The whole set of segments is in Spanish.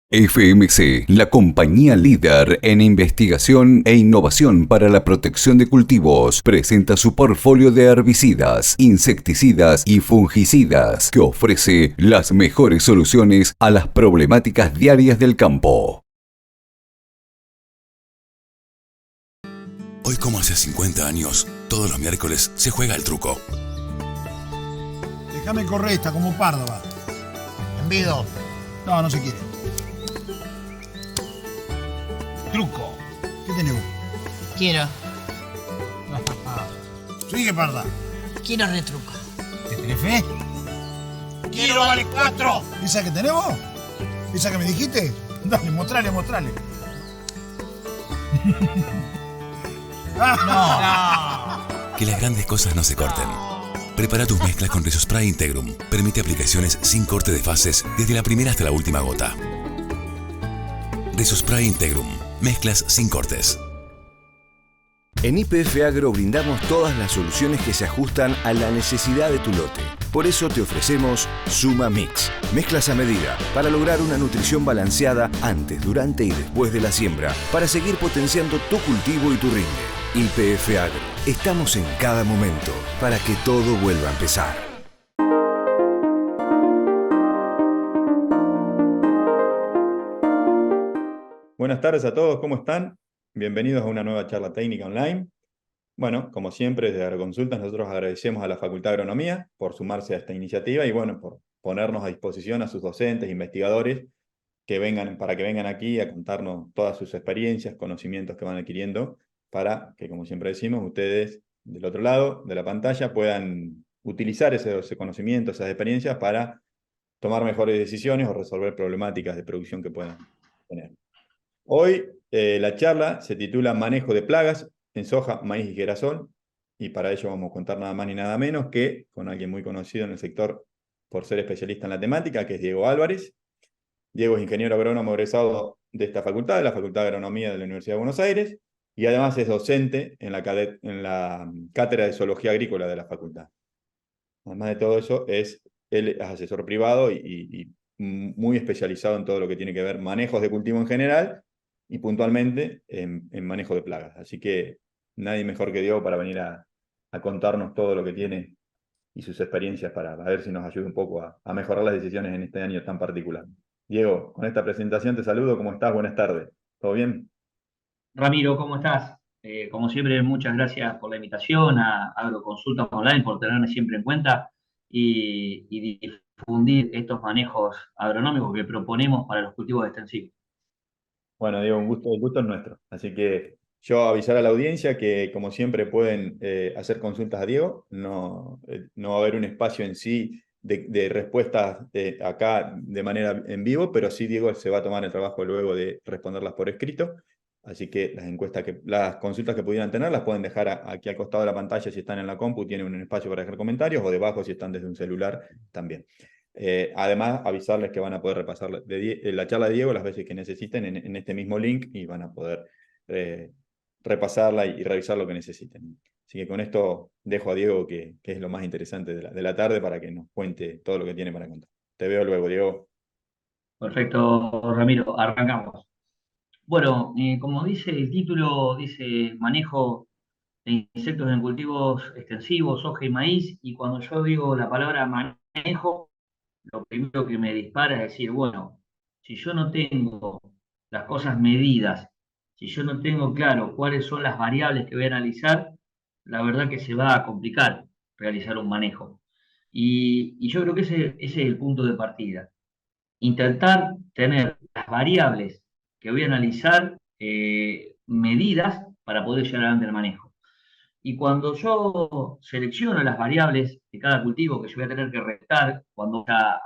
FMC, la compañía líder en investigación e innovación para la protección de cultivos, presenta su portfolio de herbicidas, insecticidas y fungicidas que ofrece las mejores soluciones a las problemáticas diarias del campo. Hoy, como hace 50 años, todos los miércoles se juega el truco. Déjame correr esta como parda, va. Envido. No, no se quiere. Truco. ¿Qué tenés vos? Quiero. Sigue, parda. Quiero retruco. ¿Te tenés fe? Quiero vale 4. ¿Esa que tenés vos? ¿Esa que me dijiste? Dale, mostrale. Que las grandes cosas no se corten. Prepara tus mezclas con Resospray Integrum. Permite aplicaciones sin corte de fases desde la primera hasta la última gota. Resospray Integrum. Mezclas sin cortes. En YPF Agro brindamos todas las soluciones que se ajustan a la necesidad de tu lote. Por eso te ofrecemos Suma Mix. Mezclas a medida para lograr una nutrición balanceada antes, durante y después de la siembra, para seguir potenciando tu cultivo y tu rinde. YPF Agro. Estamos en cada momento para que todo vuelva a empezar. Buenas tardes a todos, ¿cómo están? Bienvenidos a una nueva charla técnica online. Bueno, como siempre, desde Agroconsultas nosotros agradecemos a la Facultad de Agronomía por sumarse a esta iniciativa y bueno, por ponernos a disposición a sus docentes, investigadores, para que vengan aquí a contarnos todas sus experiencias, conocimientos que van adquiriendo, para que, como siempre decimos, ustedes del otro lado de la pantalla puedan utilizar ese conocimiento, esas experiencias para tomar mejores decisiones o resolver problemáticas de producción que puedan tener. Hoy la charla se titula Manejo de plagas en soja, maíz y girasol, y para ello vamos a contar nada más ni nada menos que con alguien muy conocido en el sector por ser especialista en la temática, que es Diego Álvarez. Diego es ingeniero agrónomo egresado de esta facultad, de la Facultad de Agronomía de la Universidad de Buenos Aires, y además es docente en la Cátedra de Zoología Agrícola de la facultad. Además de todo eso, él es asesor privado y muy especializado en todo lo que tiene que ver manejos de cultivo en general y puntualmente en manejo de plagas. Así que nadie mejor que Diego para venir a contarnos todo lo que tiene y sus experiencias para ver si nos ayuda un poco a mejorar las decisiones en este año tan particular. Diego, con esta presentación te saludo. ¿Cómo estás? Buenas tardes. ¿Todo bien? Ramiro, ¿cómo estás? Como siempre, muchas gracias por la invitación a Agroconsultas Online, por tenerme siempre en cuenta y difundir estos manejos agronómicos que proponemos para los cultivos extensivos. Bueno, Diego, el gusto es nuestro. Así que yo avisar a la audiencia que, como siempre, pueden hacer consultas a Diego. No va a haber un espacio en sí de respuestas acá de manera en vivo, pero sí Diego se va a tomar el trabajo luego de responderlas por escrito. Así que las consultas que pudieran tener las pueden dejar aquí al costado de la pantalla si están en la compu, tienen un espacio para dejar comentarios, o debajo si están desde un celular también. Además, avisarles que van a poder repasar la charla de Diego las veces que necesiten en este mismo link y van a poder repasarla y revisar lo que necesiten. Así que con esto dejo a Diego, que es lo más interesante de la tarde, para que nos cuente todo lo que tiene para contar. Te veo luego, Diego. Perfecto, Ramiro, arrancamos. Bueno, como dice el título, dice manejo de insectos en cultivos extensivos, soja y maíz, y cuando yo digo la palabra manejo, lo primero que me dispara es decir, bueno, si yo no tengo las cosas medidas, si yo no tengo claro cuáles son las variables que voy a analizar, la verdad que se va a complicar realizar un manejo. Y yo creo que ese es el punto de partida. Intentar tener las variables que voy a analizar medidas para poder llevar adelante el manejo. Y cuando yo selecciono las variables de cada cultivo que yo voy a tener que restar cuando vaya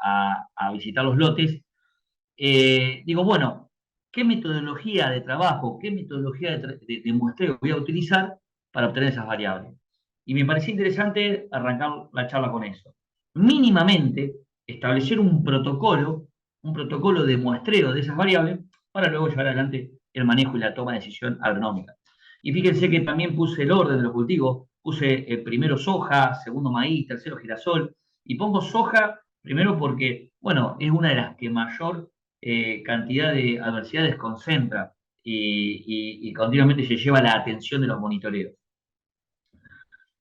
a visitar los lotes, digo, bueno, ¿qué metodología de trabajo, qué metodología de muestreo voy a utilizar para obtener esas variables? Y me pareció interesante arrancar la charla con eso. Mínimamente, establecer un protocolo de muestreo de esas variables para luego llevar adelante el manejo y la toma de decisión agronómica. Y fíjense que también puse el orden de los cultivos, puse primero soja, segundo maíz, tercero girasol, y pongo soja primero porque, bueno, es una de las que mayor cantidad de adversidades concentra y continuamente se lleva la atención de los monitoreos.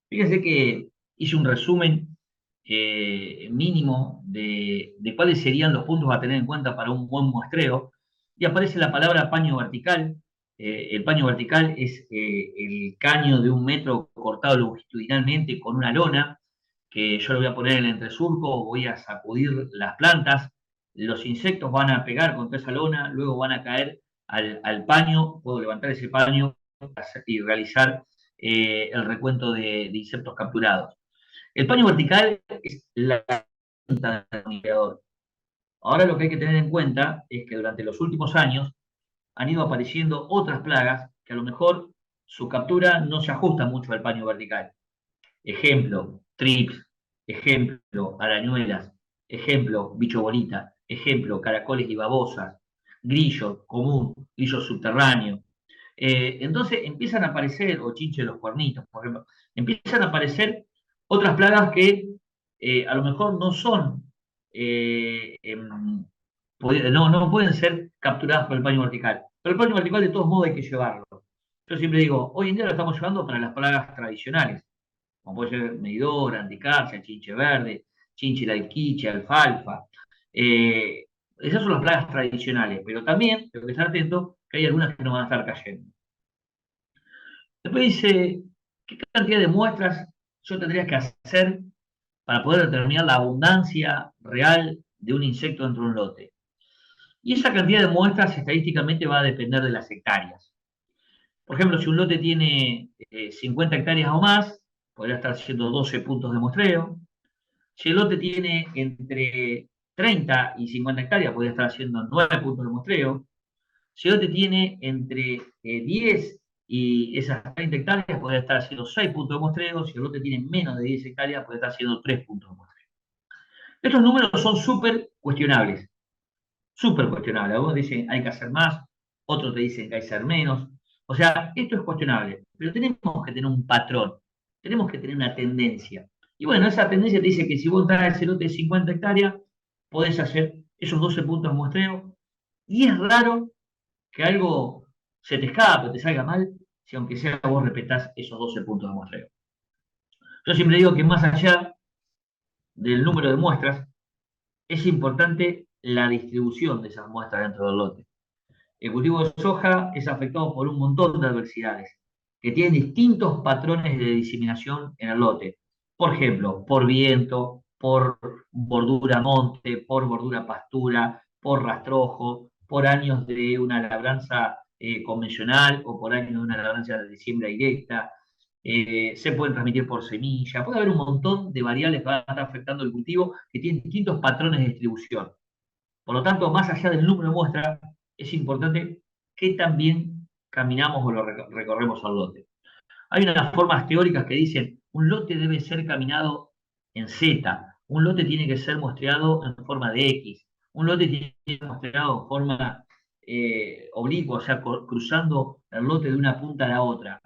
Fíjense que hice un resumen mínimo de cuáles serían los puntos a tener en cuenta para un buen muestreo, y aparece la palabra paño vertical. El paño vertical es el caño de 1 metro cortado longitudinalmente con una lona, que yo lo voy a poner en el entresurco, voy a sacudir las plantas, los insectos van a pegar contra esa lona, luego van a caer al paño, puedo levantar ese paño y realizar el recuento de insectos capturados. El paño vertical es la punta del monitoreador. Ahora lo que hay que tener en cuenta es que durante los últimos años han ido apareciendo otras plagas que a lo mejor su captura no se ajusta mucho al paño vertical. Ejemplo, trips, ejemplo, arañuelas, ejemplo, bicho bolita, ejemplo, caracoles y babosas, grillo común, grillo subterráneo. Entonces empiezan a aparecer, o chinche de los cuernitos, por ejemplo, empiezan a aparecer otras plagas que a lo mejor no son, no pueden ser capturadas por el paño vertical. Pero el paño vertical de todos modos hay que llevarlo. Yo siempre digo, hoy en día lo estamos llevando para las plagas tradicionales, como puede ser medidora, anticarcia, chinche verde, chinche laiquiche, alfalfa. Esas son las plagas tradicionales, pero también tengo que estar atento que hay algunas que no van a estar cayendo. Después dice, ¿qué cantidad de muestras yo tendría que hacer para poder determinar la abundancia real de un insecto dentro de un lote? Y esa cantidad de muestras estadísticamente va a depender de las hectáreas. Por ejemplo, si un lote tiene 50 hectáreas o más, podría estar haciendo 12 puntos de muestreo. Si el lote tiene entre 30 y 50 hectáreas, podría estar haciendo 9 puntos de muestreo. Si el lote tiene entre 10 y esas 30 hectáreas, podría estar haciendo 6 puntos de muestreo. Si el lote tiene menos de 10 hectáreas, puede estar haciendo 3 puntos de muestreo. Estos números son súper cuestionables. Súper cuestionables. Algunos dicen hay que hacer más, otros te dicen que hay que hacer menos. O sea, esto es cuestionable, pero tenemos que tener un patrón, tenemos que tener una tendencia. Y bueno, esa tendencia te dice que si vos traes ese lote de 50 hectáreas, podés hacer esos 12 puntos de muestreo, y es raro que algo se te escape, te salga mal, si aunque sea vos respetás esos 12 puntos de muestreo. Yo siempre digo que más allá del número de muestras, es importante la distribución de esas muestras dentro del lote. El cultivo de soja es afectado por un montón de adversidades que tienen distintos patrones de diseminación en el lote. Por ejemplo, por viento, por bordura monte, por bordura pastura, por rastrojo, por años de una labranza convencional o por años de una labranza de siembra directa. Se pueden transmitir por semilla. Puede haber un montón de variables que van a estar afectando el cultivo que tienen distintos patrones de distribución. Por lo tanto, más allá del número de muestras, es importante que también caminamos o lo recorremos al lote. Hay unas formas teóricas que dicen un lote debe ser caminado en Z, un lote tiene que ser muestreado en forma de X, un lote tiene que ser muestreado en forma oblicua, o sea, cruzando el lote de una punta a la otra.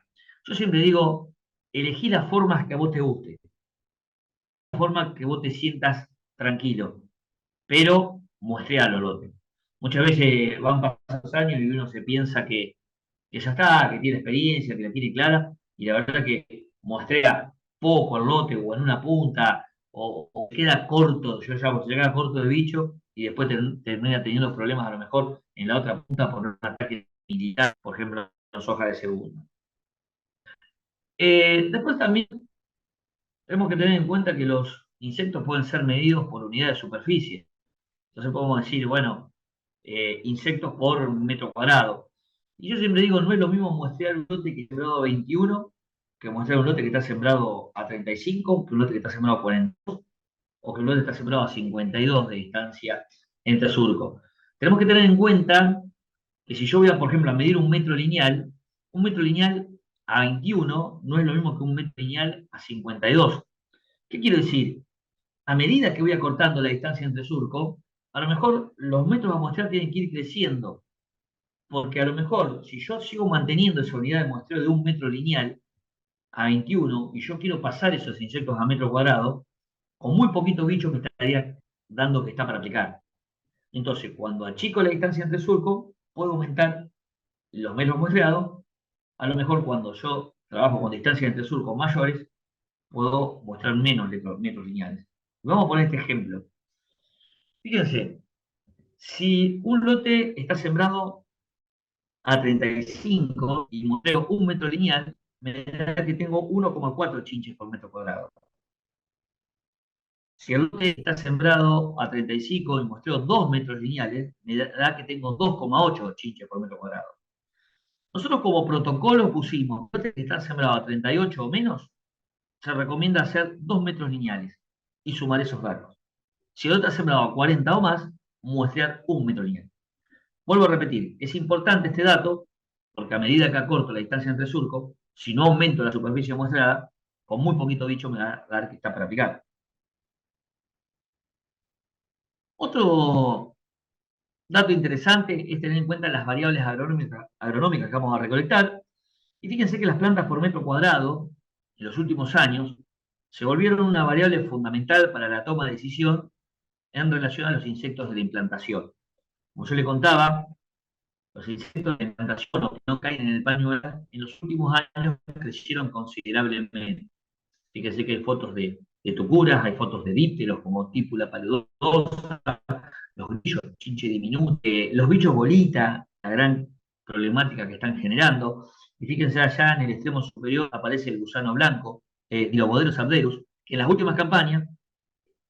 Yo siempre digo, elegí las formas que a vos te guste, la forma que vos te sientas tranquilo, pero muestrealo lote. Muchas veces van pasando los años y uno se piensa que ya está, que tiene experiencia, que la tiene clara, y la verdad que muestrea poco al lote o en una punta, o queda corto, yo llamo, se queda corto de bicho, y después termina teniendo problemas a lo mejor en la otra punta por un ataque militar, por ejemplo, en soja de segunda. Después también tenemos que tener en cuenta que los insectos pueden ser medidos por unidad de superficie. Entonces podemos decir, bueno, insectos por metro cuadrado. Y yo siempre digo, no es lo mismo muestrear un lote que está sembrado a 21, que muestrear un lote que está sembrado a 35, que un lote que está sembrado a 42, o que un lote está sembrado a 52 de distancia entre surcos. Tenemos que tener en cuenta que si yo voy, por ejemplo, a medir un metro lineal a 21 no es lo mismo que un metro lineal a 52. ¿Qué quiero decir? A medida que voy acortando la distancia entre surcos, a lo mejor los metros a muestrear tienen que ir creciendo, porque a lo mejor si yo sigo manteniendo esa unidad de muestreo de un metro lineal a 21 y yo quiero pasar esos insectos a metro cuadrado, con muy poquito bicho me estaría dando que está para aplicar. Entonces, cuando achico la distancia entre surcos, puedo aumentar los metros muestreados. A lo mejor cuando yo trabajo con distancias entre surcos mayores, puedo mostrar menos metros lineales. Vamos a poner este ejemplo. Fíjense, si un lote está sembrado a 35 y muestreo un metro lineal, me da que tengo 1,4 chinches por metro cuadrado. Si el lote está sembrado a 35 y muestreo 2 metros lineales, me da que tengo 2,8 chinches por metro cuadrado. Nosotros como protocolo pusimos, lotes que están sembrados a 38 o menos, se recomienda hacer 2 metros lineales y sumar esos datos. Si el lote está sembrado a 40 o más, muestrear 1 metro lineal. Vuelvo a repetir, es importante este dato, porque a medida que acorto la distancia entre surcos, si no aumento la superficie muestreada, con muy poquito bicho me va a dar que está para picar. Otro dato interesante es tener en cuenta las variables agronómicas que vamos a recolectar. Y fíjense que las plantas por metro cuadrado, en los últimos años, se volvieron una variable fundamental para la toma de decisión en relación a los insectos de la implantación. Como yo le contaba, los insectos de la implantación que no caen en el pañuelo, en los últimos años crecieron considerablemente. Fíjense que hay fotos de tucuras, hay fotos de dípteros como típula paludosa, los bichos chinche diminuto, los bichos bolita, la gran problemática que están generando. Y fíjense allá en el extremo superior aparece el gusano blanco, Diloboderus abderus, que en las últimas campañas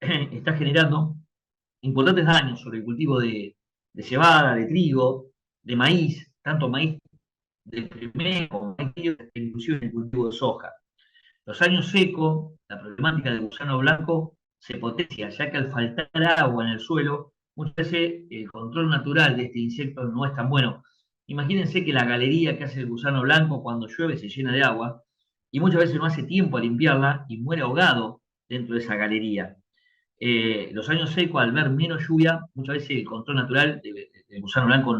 está generando importantes daños sobre el cultivo de cebada, de trigo, de maíz, tanto maíz del primero como maíz, inclusive en el cultivo de soja. Los años secos, la problemática del gusano blanco se potencia, ya que al faltar agua en el suelo, muchas veces el control natural de este insecto no es tan bueno. Imagínense que la galería que hace el gusano blanco cuando llueve se llena de agua y muchas veces no hace tiempo a limpiarla y muere ahogado dentro de esa galería. Los años secos, al ver menos lluvia, muchas veces el control natural del gusano blanco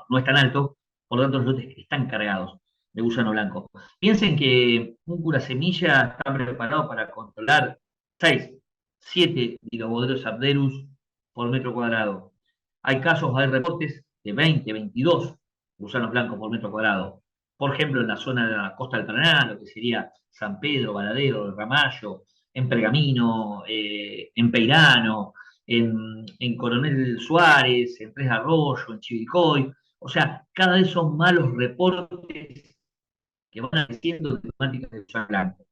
no es tan alto, por lo tanto los lotes están cargados de gusano blanco. Piensen que un curasemilla está preparado para controlar 6, 7 Diloboderus abderus por metro cuadrado. Hay casos, hay reportes de 20, 22 gusanos blancos por metro cuadrado. Por ejemplo, en la zona de la costa del Paraná, lo que sería San Pedro, Varadero, Ramallo, en Pergamino, en Peirano, en Coronel Suárez, en Tres Arroyos, en Chivilcoy. O sea, cada vez son malos reportes que van apareciendo de temáticas de gusano blanco.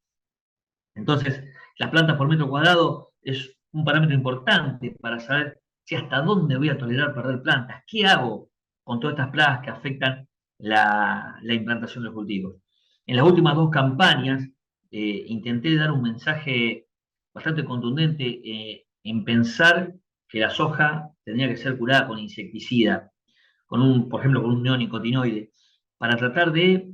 Entonces, las plantas por metro cuadrado es un parámetro importante para saber si hasta dónde voy a tolerar perder plantas. ¿Qué hago con todas estas plagas que afectan la implantación de los cultivos? En las últimas 2 campañas intenté dar un mensaje bastante contundente en pensar que la soja tendría que ser curada con insecticida, por ejemplo, con un neonicotinoide, para tratar de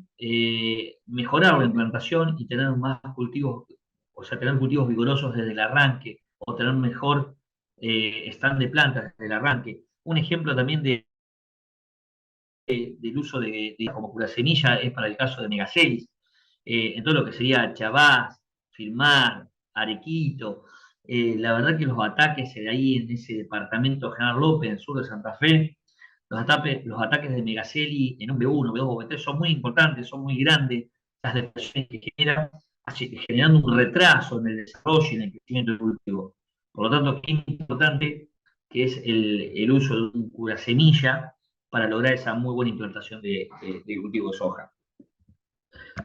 mejorar la implantación y tener más cultivos, o sea, tener cultivos vigorosos desde el arranque, o tener mejor stand de plantas desde el arranque. Un ejemplo también del uso como curasemilla es para el caso de Megacelis, en todo lo que sería Chabás, Filmar, Arequito. La verdad que los ataques de ahí en ese departamento General López, en el sur de Santa Fe, los ataques de Megaceli en un B1, B2, B3 son muy importantes, son muy grandes, las depresiones que generan, generando un retraso en el desarrollo y en el crecimiento del cultivo. Por lo tanto, es importante que es el uso de un curasemilla para lograr esa muy buena implantación de cultivo de soja.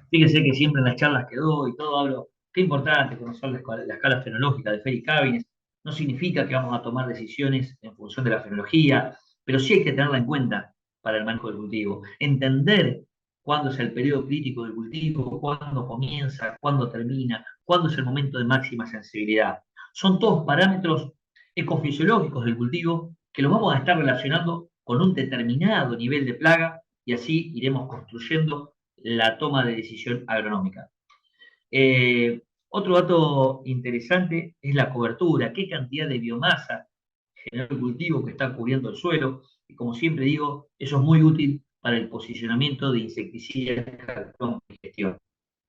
Fíjense que siempre en las charlas que doy y todo hablo, qué importante conocer la escala fenológica de Félix Cavines. No significa que vamos a tomar decisiones en función de la fenología, pero sí hay que tenerla en cuenta para el manejo del cultivo. Entender cuándo es el periodo crítico del cultivo, cuándo comienza, cuándo termina, cuándo es el momento de máxima sensibilidad. Son todos parámetros ecofisiológicos del cultivo que los vamos a estar relacionando con un determinado nivel de plaga y así iremos construyendo la toma de decisión agronómica. Otro dato interesante es la cobertura, qué cantidad de biomasa genera el cultivo que está cubriendo el suelo, y como siempre digo, eso es muy útil para el posicionamiento de insecticidas por gestión.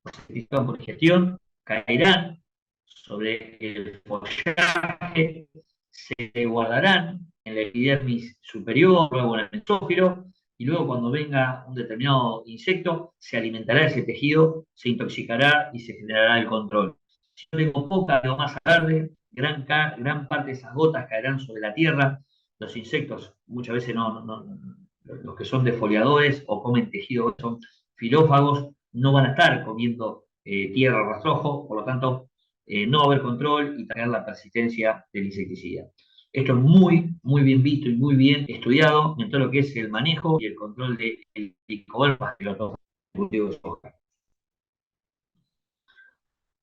Los insecticidas por gestión caerán sobre el follaje se guardarán en la epidermis superior, luego en el mesófilo, y luego cuando venga un determinado insecto, se alimentará de ese tejido, se intoxicará y se generará el control. Si yo tengo poca biomasa verde, gran parte de esas gotas caerán sobre la tierra. Los insectos muchas veces los que son defoliadores o comen tejido, son filófagos, no van a estar comiendo tierra o rastrojo, por lo tanto no va a haber control y traer la persistencia del insecticida. Esto es muy bien visto y muy bien estudiado en todo lo que es el manejo y el control del Helicobacter de los cultivos de soja.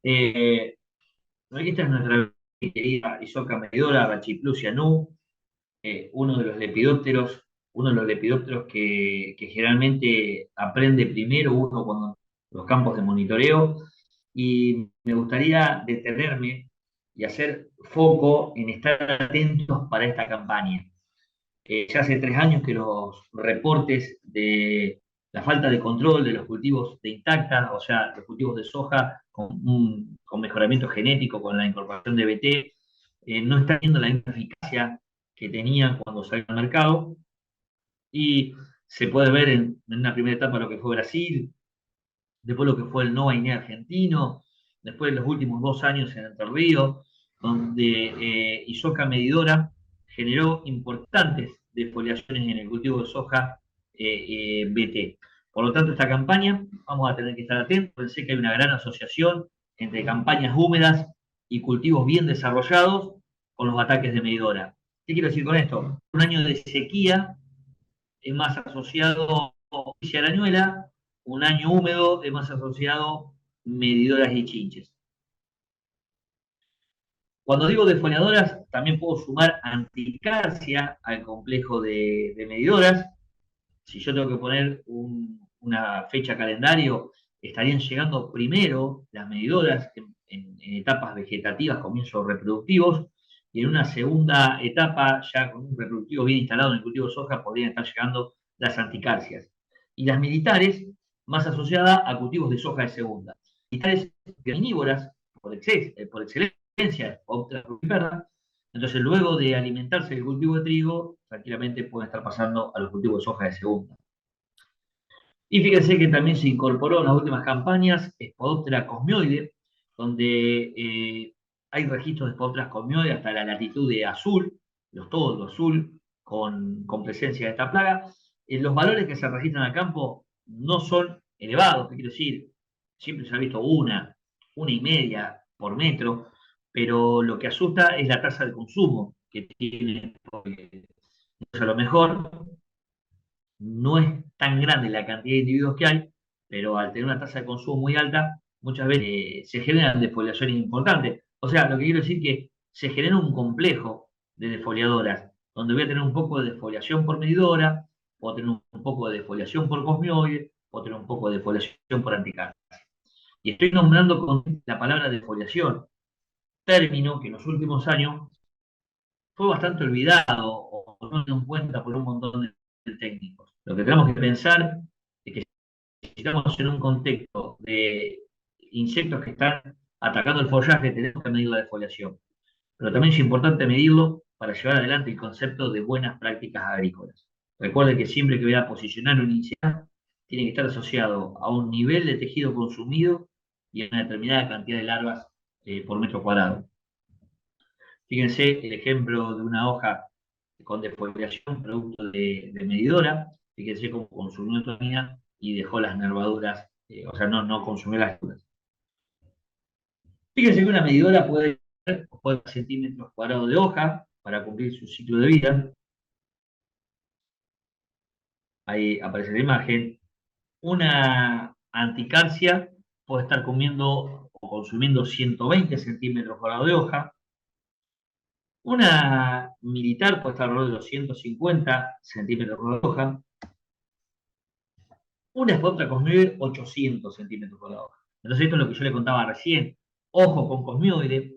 Esta es nuestra querida Isoca medidora, Brachyplusia nu, uno de los lepidópteros que generalmente aprende primero uno cuando los campos de monitoreo, y me gustaría detenerme y hacer foco en estar atentos para esta campaña. Ya hace 3 años que los reportes de la falta de control de los cultivos de intacta, o sea, los cultivos de soja con mejoramiento genético, con la incorporación de BT, no están teniendo la misma eficacia que tenían cuando salió al mercado, y se puede ver en una primera etapa lo que fue Brasil, después lo que fue el Nova Guinea argentino, después los últimos 2 años en Entre Ríos, donde Isoca medidora generó importantes defoliaciones en el cultivo de soja BT. Por lo tanto, esta campaña vamos a tener que estar atentos. Pensé que hay una gran asociación entre campañas húmedas y cultivos bien desarrollados con los ataques de medidora. ¿Qué quiero decir con esto? Un año de sequía es más asociado a arañuela, un año húmedo es más asociado medidoras y chinches. Cuando digo defoliadoras, también puedo sumar anticarcia al complejo de medidoras. Si yo tengo que poner una fecha calendario, estarían llegando primero las medidoras en etapas vegetativas, comienzos reproductivos, y en una segunda etapa, ya con un reproductivo bien instalado en el cultivo de soja, podrían estar llegando las anticarcias. Y las militares, más asociadas a cultivos de soja de segunda. Militares granívoras, por excelencia, Lepidoptera frugiperda. Entonces, luego de alimentarse del cultivo de trigo, tranquilamente pueden estar pasando a los cultivos de soja de segunda. Y fíjense que también se incorporó en las últimas campañas Spodoptera cosmioide, donde hay registros de Spodoptera cosmioide hasta la latitud de azul, todo lo azul, con presencia de esta plaga. Los valores que se registran al campo no son elevados, ¿qué quiero decir? Siempre se ha visto una y media por metro, pero lo que asusta es la tasa de consumo que tiene, porque a lo mejor no es tan grande la cantidad de individuos que hay, pero al tener una tasa de consumo muy alta, muchas veces se generan defoliaciones importantes. O sea, lo que quiero decir es que se genera un complejo de defoliadoras, donde voy a tener un poco de defoliación por medidora, puedo tener un poco de defoliación por cosmioide, puedo tener un poco de defoliación por anticarcia. Y estoy nombrando con la palabra defoliación, término que en los últimos años fue bastante olvidado o no tenido en cuenta por un montón de técnicos. Lo que tenemos que pensar es que si estamos en un contexto de insectos que están atacando el follaje, tenemos que medir la defoliación. Pero también es importante medirlo para llevar adelante el concepto de buenas prácticas agrícolas. Recuerde que siempre que voy a posicionar un insecto, tiene que estar asociado a un nivel de tejido consumido y a una determinada cantidad de larvas por metro cuadrado. Fíjense el ejemplo de una hoja con defoliación producto de medidora. Fíjense cómo consumió toxina y dejó las nervaduras, o sea, no consumió las nervaduras. Fíjense que una medidora puede tener 4 centímetros cuadrados de hoja para cumplir su ciclo de vida. Ahí aparece la imagen. Una anticarcia puede estar comiendo o consumiendo 120 centímetros cuadrados de hoja. Una militar puede estar alrededor de los 150 centímetros cuadrados de hoja. Una Spodoptera cosmioide, 800 centímetros cuadrados de hoja. Entonces, esto es lo que yo le contaba recién. Ojo con cosmioide.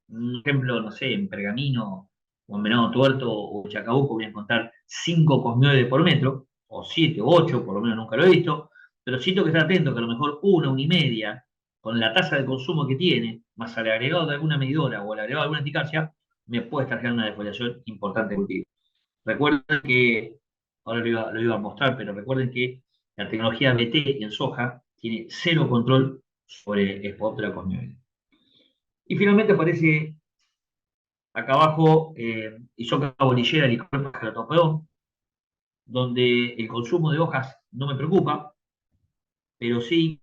Un ejemplo, no sé, en pergamino o en venado tuerto o chacabuco voy a encontrar 5 cosmioides por metro, o 7 o 8, por lo menos nunca lo he visto. Pero sí tengo que estar atento que a lo mejor una y media, con la tasa de consumo que tiene, más al agregado de alguna medidora o al agregado de alguna anticarcia, me puede estar generando una defoliación importante de cultivo. Recuerden que, ahora lo iba a mostrar, pero recuerden que la tecnología BT en soja tiene cero control sobre Spodoptera cosmioide. Y finalmente aparece acá abajo Isoca bolillera, Helicoverpa gelatopodon, donde el consumo de hojas no me preocupa, pero sí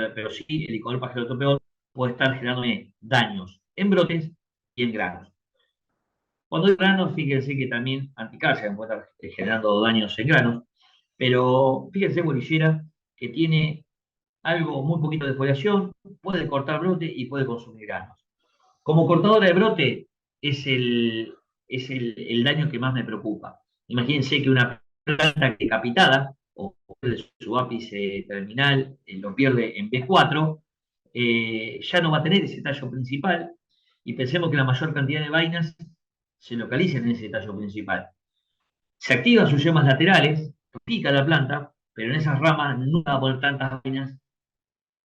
pero sí el Helicoverpa gelatopodon puede estar generándome daños en brotes y en granos. Cuando hay granos, fíjense que también anticarcia puede estar generando daños en granos, pero fíjense bolillera que tiene algo muy poquito de foliación, puede cortar brote y puede consumir granos. Como cortadora de brote es el daño que más me preocupa. Imagínense que una planta decapitada o de su ápice terminal lo pierde en B4, ya no va a tener ese tallo principal y pensemos que la mayor cantidad de vainas se localizan en ese tallo principal. Se activan sus yemas laterales, pica la planta, pero en esas ramas no va a poner tantas vainas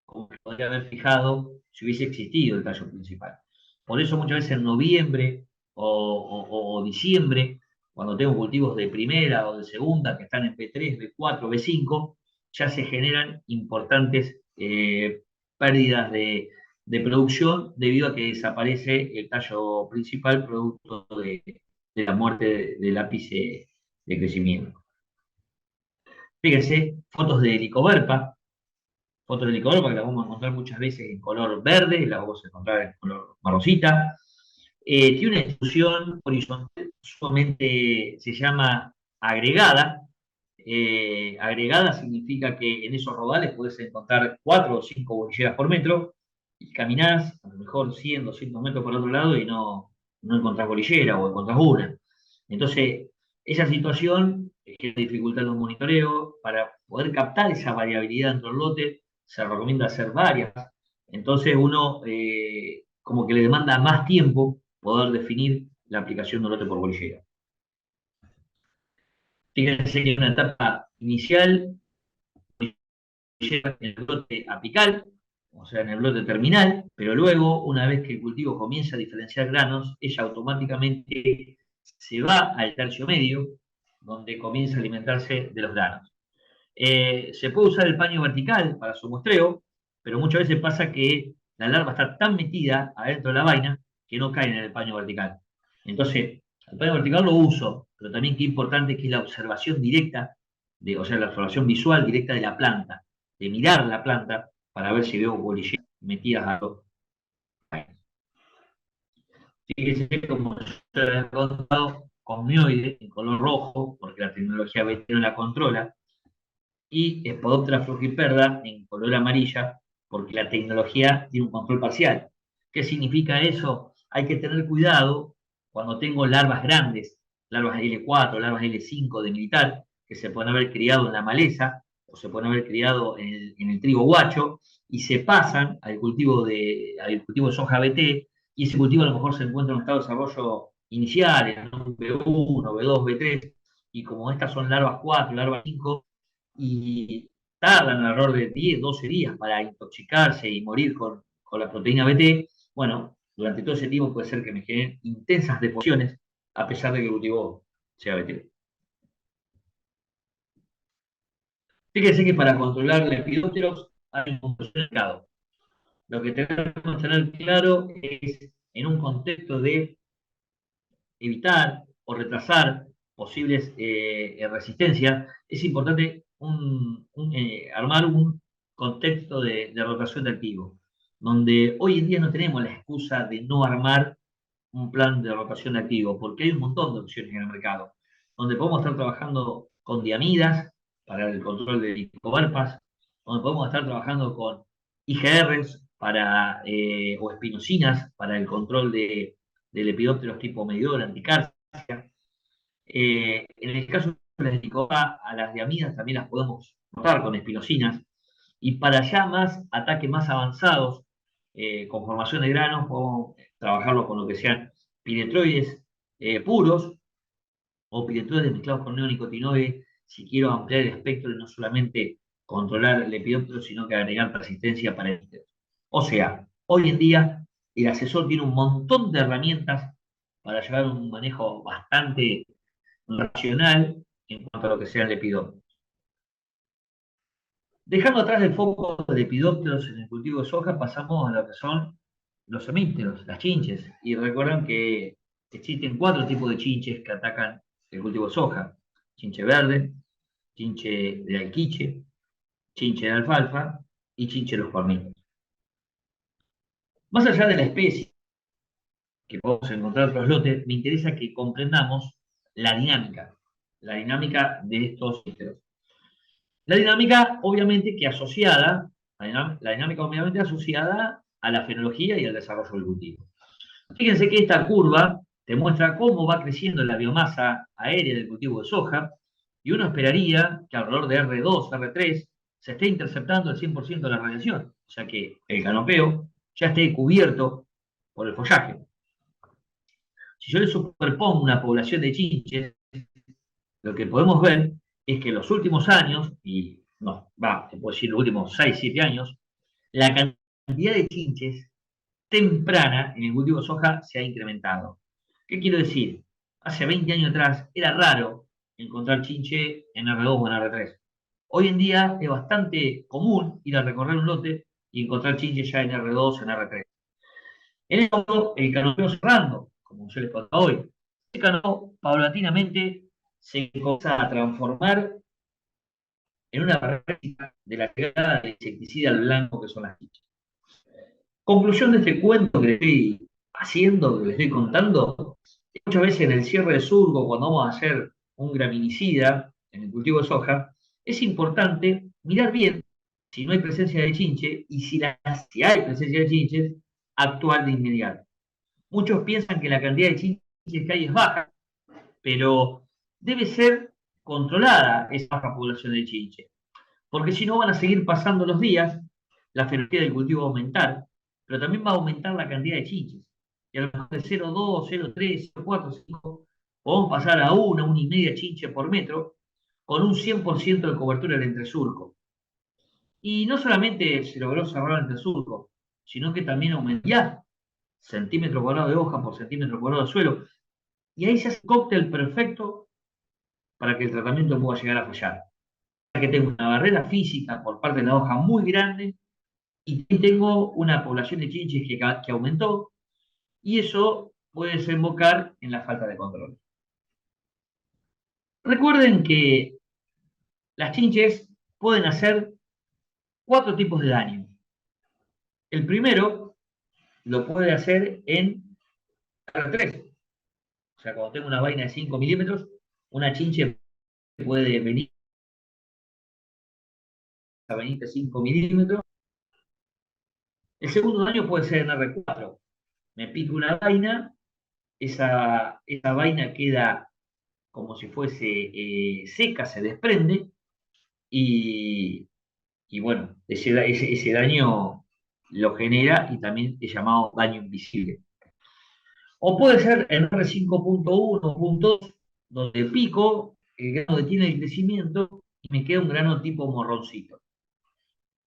como que podría haber fijado si hubiese existido el tallo principal. Por eso muchas veces en noviembre o diciembre, cuando tengo cultivos de primera o de segunda que están en B3, B4, B5, ya se generan importantes pérdidas de producción debido a que desaparece el tallo principal producto de la muerte del ápice de crecimiento. Fíjense, fotos de Helicoverpa, fotos de Helicoverpa que las vamos a encontrar muchas veces en color verde, las vamos a encontrar en color marroncita. Tiene una distribución horizontal, solamente se llama agregada. Agregada significa que en esos rodales puedes encontrar 4 o 5 bolilleras por metro y caminás a lo mejor 100, 200 metros por otro lado y no encontrás bolillera o encontrás una. Entonces, esa situación es que dificulta el monitoreo. Para poder captar esa variabilidad dentro del lote, se recomienda hacer varias. Entonces, uno como que le demanda más tiempo poder definir la aplicación de un lote por bolillera. Fíjense que en una etapa inicial, bolillera en el brote apical, o sea, en el brote terminal, pero luego, una vez que el cultivo comienza a diferenciar granos, ella automáticamente se va al tercio medio, donde comienza a alimentarse de los granos. Se puede usar el paño vertical para su muestreo, pero muchas veces pasa que la larva está tan metida adentro de la vaina que no cae en el paño vertical. Entonces, el paño vertical lo uso, pero también qué importante que es la observación directa, o sea, la observación visual directa de la planta, de mirar la planta para ver si veo bolilleras metidas a los vainas. Fíjense como yo les he contado, cosmioide en color rojo, porque la tecnología BT no la controla, y Spodoptera frugiperda en color amarilla, porque la tecnología tiene un control parcial. ¿Qué significa eso? Hay que tener cuidado cuando tengo larvas grandes, larvas L4, larvas L5 de militar, que se pueden haber criado en la maleza o se pueden haber criado en el trigo guacho y se pasan al cultivo de soja BT, y ese cultivo a lo mejor se encuentra en un estado de desarrollo inicial, ¿no? B1, B2, B3, y como estas son larvas 4, larvas 5, y tardan alrededor de 10, 12 días para intoxicarse y morir con la proteína BT, bueno, durante todo ese tiempo puede ser que me generen intensas deposiciones a pesar de que el cultivo sea BT. Fíjense que para controlar lepidópteros hay un mercado. Lo que tenemos que tener claro es, en un contexto de evitar o retrasar posibles resistencias, es importante armar un contexto de rotación de activos, donde hoy en día no tenemos la excusa de no armar un plan de rotación de activos, porque hay un montón de opciones en el mercado, donde podemos estar trabajando con diamidas para el control de licoverpas, donde podemos estar trabajando con IGRs o espinocinas para el control de lepidópteros tipo medidor, anticarcia. En el caso de las licoverpas, a las diamidas también las podemos rotar con espinocinas, y para ya más ataques más avanzados, con formación de granos, podemos trabajarlo con lo que sean piretroides puros o piretroides mezclados con neonicotinoides, si quiero ampliar el espectro y no solamente controlar el lepidóptero, sino que agregar resistencia para el lepidóptero. O sea, hoy en día el asesor tiene un montón de herramientas para llevar un manejo bastante racional en cuanto a lo que sea el lepidóptero. Dejando atrás el foco de lepidópteros en el cultivo de soja, pasamos a lo que son los hemípteros, las chinches. Y recuerdan que existen 4 tipos de chinches que atacan el cultivo de soja: chinche verde, chinche de alquiche, chinche de alfalfa y chinche de los cuernitos. Más allá de la especie que podemos encontrar otros lotes, me interesa que comprendamos la dinámica de estos hemípteros. La dinámica, obviamente, que asociada, la dinámica obviamente asociada a la fenología y al desarrollo del cultivo. Fíjense que esta curva te muestra cómo va creciendo la biomasa aérea del cultivo de soja, y uno esperaría que alrededor de R2, R3, se esté interceptando el 100% de la radiación, o sea que el canopeo ya esté cubierto por el follaje. Si yo le superpongo una población de chinches, lo que podemos ver es que en los últimos años, y no, te puedo decir los últimos 6, 7 años, la cantidad de chinches temprana en el cultivo de soja se ha incrementado. ¿Qué quiero decir? Hace 20 años atrás era raro encontrar chinche en R2 o en R3. Hoy en día es bastante común ir a recorrer un lote y encontrar chinche ya en R2 o en R3. En el modo, el canopeo cerrando, como yo les contaba hoy. El canopeo paulatinamente se comienza a transformar en una práctica de la llegada del insecticida al blanco que son las chinches. Conclusión de este cuento que les estoy haciendo, que les estoy contando, muchas veces en el cierre de surco, cuando vamos a hacer un graminicida en el cultivo de soja, es importante mirar bien si no hay presencia de chinche, y si hay presencia de chinches, actuar de inmediato. Muchos piensan que la cantidad de chinches que hay es baja, pero debe ser controlada esa baja población de chinches, porque si no van a seguir pasando los días, la fenología del cultivo va a aumentar, pero también va a aumentar la cantidad de chinches. Y a lo mejor de 0,2, 0,3, 0,4, 0,5, podemos pasar a 1,5 chinche por metro, con un 100% de cobertura del entresurco. Y no solamente se logró cerrar el entresurco, sino que también aumentó centímetro cuadrado de hoja por centímetro cuadrado de suelo. Y ahí se hace un cóctel perfecto para que el tratamiento pueda llegar a fallar. Que tengo una barrera física por parte de la hoja muy grande, y tengo una población de chinches que aumentó, y eso puede desembocar en la falta de control. Recuerden que las chinches pueden hacer 4 tipos de daño. El primero lo puede hacer en R3. O sea, cuando tengo una vaina de 5 milímetros, una chinche puede venir a 5 milímetros. El segundo daño puede ser en R4. Me pico una vaina, esa vaina queda como si fuese seca, se desprende, y bueno, ese daño lo genera, y también es llamado daño invisible. O puede ser en R5.1, punto 2, donde pico, el grano detiene el crecimiento y me queda un grano tipo morroncito.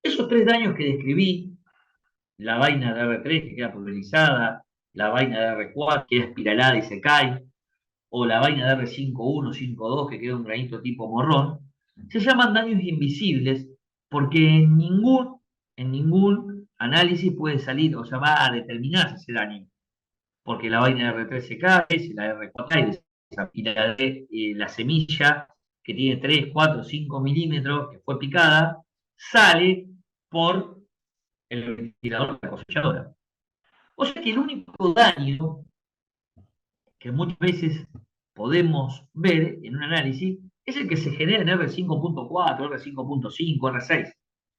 Esos 3 daños que describí, la vaina de R3 que queda pulverizada, la vaina de R4 que queda espiralada y se cae, o la vaina de R5.1, 5.2 que queda un granito tipo morrón, se llaman daños invisibles, porque en ningún análisis puede salir, o sea, va a determinarse ese daño. Porque la vaina de R3 se cae, si la R4 cae, y la semilla que tiene 3, 4, 5 milímetros, que fue picada, sale por el ventilador de la cosechadora. O sea que el único daño que muchas veces podemos ver en un análisis es el que se genera en R5.4, R5.5, R6.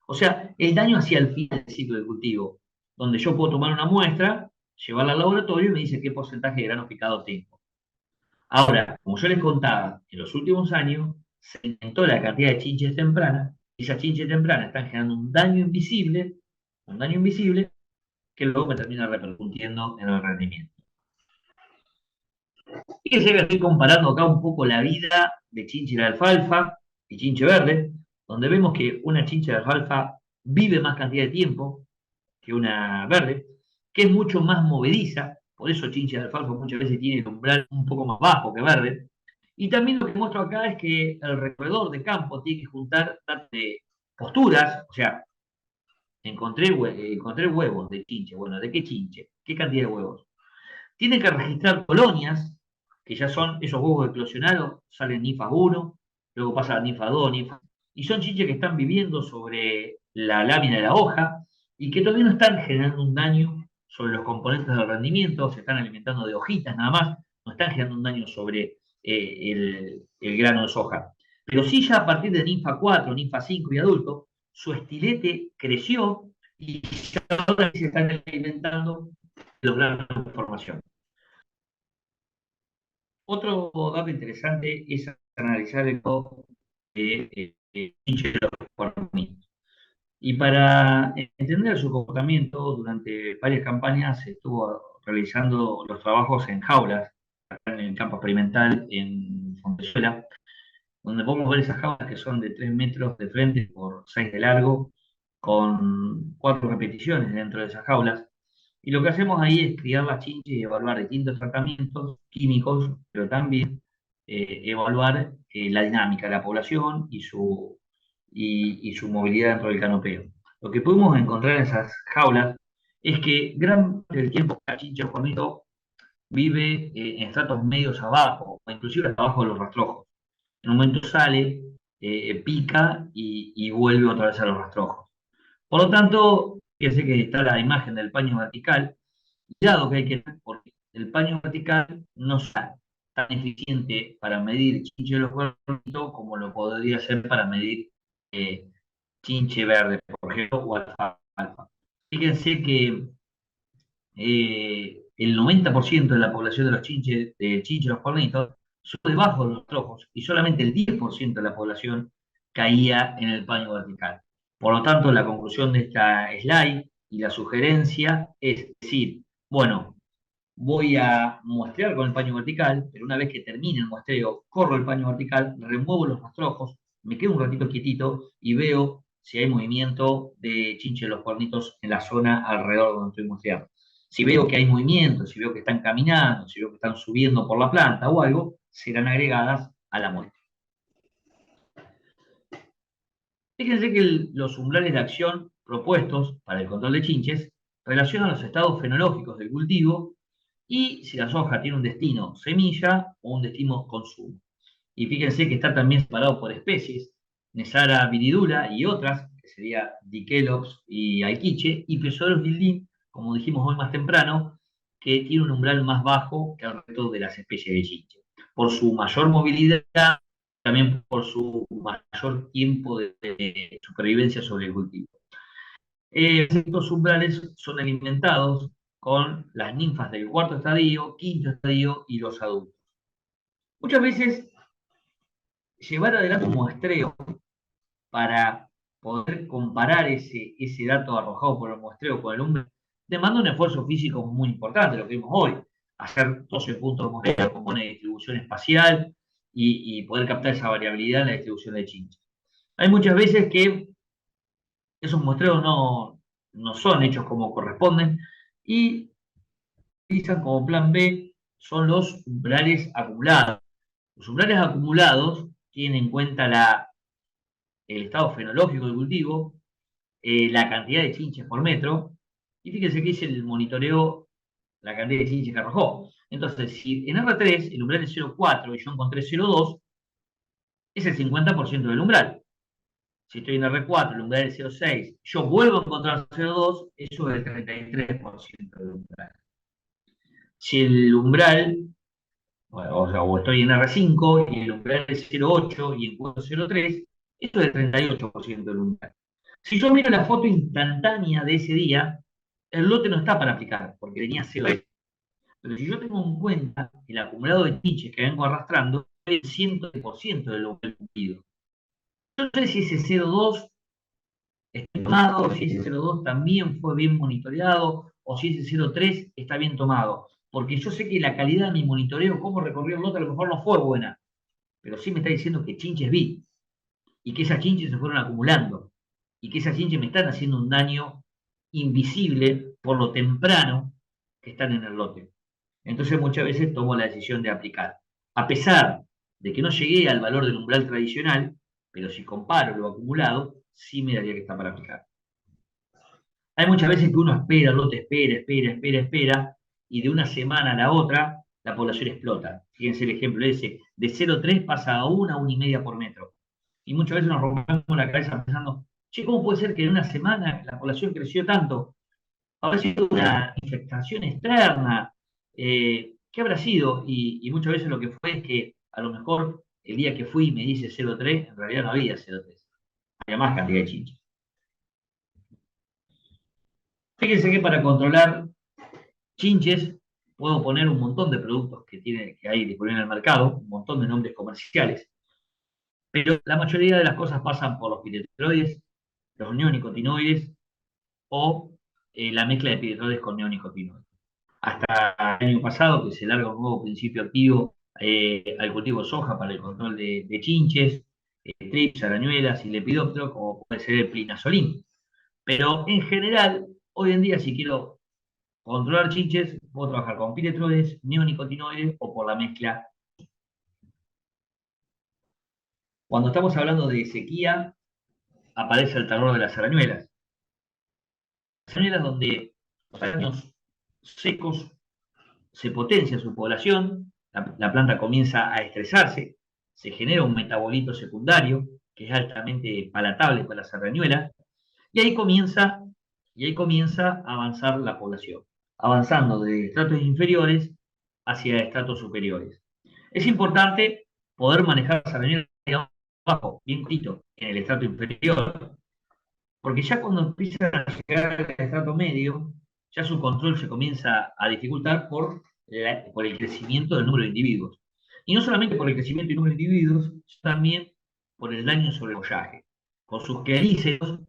O sea, el daño hacia el final del ciclo de cultivo, donde yo puedo tomar una muestra, llevarla al laboratorio y me dice qué porcentaje de granos picados tengo. Ahora, como yo les contaba, en los últimos años se aumentó la cantidad de chinches tempranas, y esas chinches tempranas están generando un daño invisible que luego me termina repercutiendo en el rendimiento. Fíjense que estoy comparando acá un poco la vida de chinche de alfalfa y chinche verde, donde vemos que una chinche de alfalfa vive más cantidad de tiempo que una verde, que es mucho más movediza, por eso chinche de alfalfa muchas veces tiene el umbral un poco más bajo que verde. Y también lo que muestro acá es que el recorredor de campo tiene que juntar posturas, o sea, encontré huevos de chinche. Bueno, ¿de qué chinche? ¿Qué cantidad de huevos? Tiene que registrar colonias, que ya son esos huevos eclosionados, salen ninfa 1, luego pasa a ninfa 2, y son chinches que están viviendo sobre la lámina de la hoja y que todavía no están generando un daño sobre los componentes del rendimiento, se están alimentando de hojitas nada más, no están generando un daño sobre el grano de soja. Pero sí ya a partir de ninfa 4, ninfa 5 y adulto, su estilete creció y ya ahora se están alimentando de los granos de formación. Otro dato interesante es analizar el código de chinche de los fornitos. Y para entender su comportamiento, durante varias campañas se estuvo realizando los trabajos en jaulas, acá en el campo experimental en Fontezuela, donde podemos ver esas jaulas que son de 3 metros de frente por 6 de largo, con 4 repeticiones dentro de esas jaulas. Y lo que hacemos ahí es criar las chinches y evaluar distintos tratamientos químicos, pero también evaluar la dinámica de la población y su movilidad dentro del canopeo. Lo que pudimos encontrar en esas jaulas es que gran parte del tiempo la chinche Juanito vive en estratos medios abajo, o inclusive hasta abajo de los rastrojos. En un momento sale, pica y vuelve otra vez a los rastrojos. Por lo tanto, fíjense que está la imagen del paño vertical. Cuidado que hay que tener, porque el paño vertical no es tan eficiente para medir chinche de los cuernitos como lo podría ser para medir chinche verde, por ejemplo, o alfalfa. Fíjense que el 90% de la población de los chinches de los cuernitos son debajo de los trojos y solamente el 10% de la población caía en el paño vertical. Por lo tanto, la conclusión de esta slide y la sugerencia es decir, bueno, voy a muestrear con el paño vertical, pero una vez que termine el muestreo, corro el paño vertical, remuevo los rastrojos, me quedo un ratito quietito y veo si hay movimiento de chinche de los cuernitos en la zona alrededor donde estoy muestreando. Si veo que hay movimiento, si veo que están caminando, si veo que están subiendo por la planta o algo, serán agregadas a la muestra. Fíjense que los umbrales de acción propuestos para el control de chinches relacionan los estados fenológicos del cultivo y si la soja tiene un destino semilla o un destino consumo. Y fíjense que está también separado por especies, Nesara viridula y otras, que sería Dikelops y Alquiche, y Pseudomonas lindii, como dijimos hoy más temprano, que tiene un umbral más bajo que el resto de las especies de chinche. Por su mayor movilidad, también por su mayor tiempo de supervivencia sobre el cultivo. Estos umbrales son alimentados con las ninfas del cuarto estadio, quinto estadio y los adultos. Muchas veces llevar adelante un muestreo para poder comparar ese dato arrojado por el muestreo con el umbral demanda un esfuerzo físico muy importante, lo que vimos hoy, hacer 12 puntos de muestreo con buena distribución espacial y poder captar esa variabilidad en la distribución de chinches. Hay muchas veces que esos muestreos no son hechos como corresponden y utilizan como plan B son los umbrales acumulados. Los umbrales acumulados tienen en cuenta el estado fenológico del cultivo, la cantidad de chinches por metro, y fíjense que es el monitoreo, la cantidad de chinches que arrojó. Entonces, si en R3 el umbral es 0,4 y yo encontré 0,2, es el 50% del umbral. Si estoy en R4, el umbral es 0,6, yo vuelvo a encontrar 0,2, eso es el 33% del umbral. Si el umbral, bueno, o estoy en R5 y el umbral es 0,8 y encuentro 0,3, eso es el 38% del umbral. Si yo miro la foto instantánea de ese día, el lote no está para aplicar, porque tenía 0,2. Pero si yo tengo en cuenta el acumulado de chinches que vengo arrastrando, es el 100% del umbral cumplido. Yo no sé si ese 0,2 está tomado, si ese 0,2 también fue bien monitoreado, o si ese 0,3 está bien tomado. Porque yo sé que la calidad de mi monitoreo, cómo recorrió el lote, a lo mejor no fue buena. Pero sí me está diciendo que chinches vi. Y que esas chinches se fueron acumulando. Y que esas chinches me están haciendo un daño invisible por lo temprano que están en el lote. Entonces muchas veces tomo la decisión de aplicar. A pesar de que no llegué al valor del umbral tradicional, pero si comparo lo acumulado, sí me daría que está para aplicar. Hay muchas veces que uno espera, el lote espera, y de una semana a la otra la población explota. Fíjense el ejemplo ese, de 0,3 pasa a 1,5 por metro. Y muchas veces nos rompemos la cabeza pensando, che, ¿cómo puede ser que en una semana la población creció tanto? ¿Habrá sido una infectación externa? ¿Qué habrá sido? Y muchas veces lo que fue es que a lo mejor el día que fui y me dice 0,3, en realidad no había 0,3. Había más cantidad de chinches. Fíjense que para controlar chinches puedo poner un montón de productos que hay disponibles en el mercado, un montón de nombres comerciales, pero la mayoría de las cosas pasan por los piretroides, los neonicotinoides o la mezcla de piretroides con neonicotinoides. Hasta el año pasado, que se larga un nuevo principio activo al cultivo de soja para el control de chinches, trips, arañuelas y lepidópteros, como puede ser el plinazolín. Pero en general, hoy en día, si quiero controlar chinches, puedo trabajar con piretroides, neonicotinoides o por la mezcla. Cuando estamos hablando de sequía, aparece el terror de las arañuelas. Las arañuelas donde los años secos se potencia su población, la planta comienza a estresarse, se genera un metabolito secundario que es altamente palatable para las arañuelas, y ahí comienza a avanzar la población, avanzando de estratos inferiores hacia estratos superiores. Es importante poder manejar las arañuelas abajo, bien cortito, en el estrato inferior, porque ya cuando empiezan a llegar al estrato medio, ya su control se comienza a dificultar por el crecimiento del número de individuos. Y no solamente por el crecimiento del número de individuos, sino también por el daño sobre el follaje. Con sus quelíceos